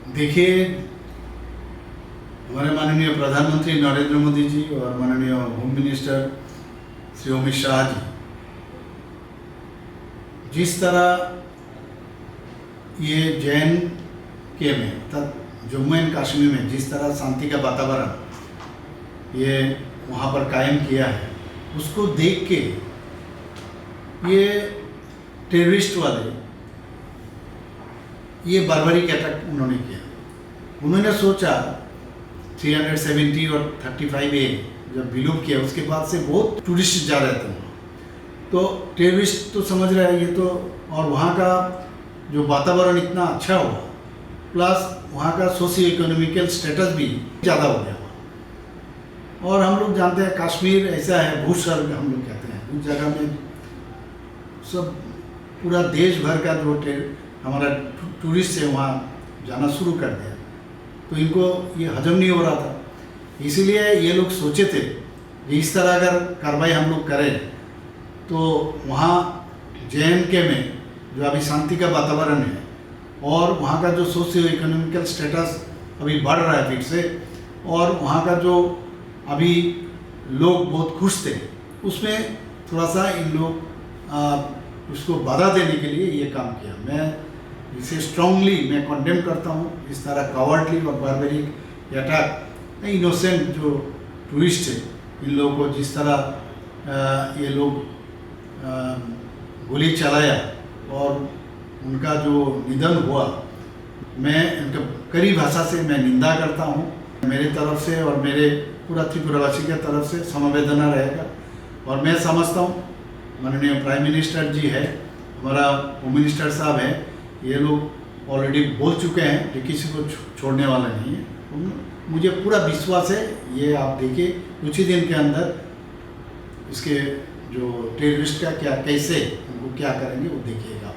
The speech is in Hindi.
देखिए, हमारे माननीय प्रधानमंत्री नरेंद्र मोदी जी और माननीय होम मिनिस्टर श्री अमित शाह जी जिस तरह ये JNK में अर्थात जम्मू एंड कश्मीर में जिस तरह शांति का वातावरण ये वहाँ पर कायम किया है, उसको देख के ये टेररिस्ट वाले ये बारबारिक अटैक उन्होंने किया। उन्होंने सोचा 370 और 35A जब विलुप्त किया उसके बाद से बहुत टूरिस्ट जा रहे थे वहाँ, तो टेररिस्ट तो समझ रहे हैं ये तो, और वहाँ का जो वातावरण इतना अच्छा हुआ, प्लस वहाँ का सोशियो इकोनॉमिकल स्टेटस भी ज़्यादा हो गया। और हम लोग जानते हैं कश्मीर ऐसा है, भूस्वर्ग हम लोग कहते हैं, उस जगह में सब पूरा देश भर का जो हमारा टूरिस्ट है वहाँ जाना शुरू कर दिया, तो इनको ये हजम नहीं हो रहा था। इसीलिए ये लोग सोचे थे कि इस तरह अगर कार्रवाई हम लोग करें तो वहाँ JNK में जो अभी शांति का वातावरण है और वहाँ का जो सोशियो इकोनॉमिकल स्टेटस अभी बढ़ रहा है फिर से, और वहाँ का जो अभी लोग बहुत खुश थे, उसमें थोड़ा सा इन लोग उसको बाधा देने के लिए ये काम किया। मैं इसे स्ट्रांगली मैं कंडेम करता हूँ, इस तरह कवर्डली और बारबेरिक अटैक। इनोसेंट जो टूरिस्ट है इन लोगों को जिस तरह ये लोग गोली चलाया और उनका जो निधन हुआ, मैं इनका कड़ी भाषा से मैं निंदा करता हूँ। मेरे तरफ से और मेरे पूरा त्रिपुरावासी के तरफ से समवेदना रहेगा। और मैं समझता हूँ माननीय प्राइम मिनिस्टर जी है, हमारा होम मिनिस्टर साहब है, ये लोग ऑलरेडी बोल चुके हैं कि किसी को छोड़ने वाला नहीं है। मुझे पूरा विश्वास है, ये आप देखिए कुछ ही दिन के अंदर इसके जो टेररिस्ट का क्या कैसे उनको क्या करेंगे वो देखिएगा।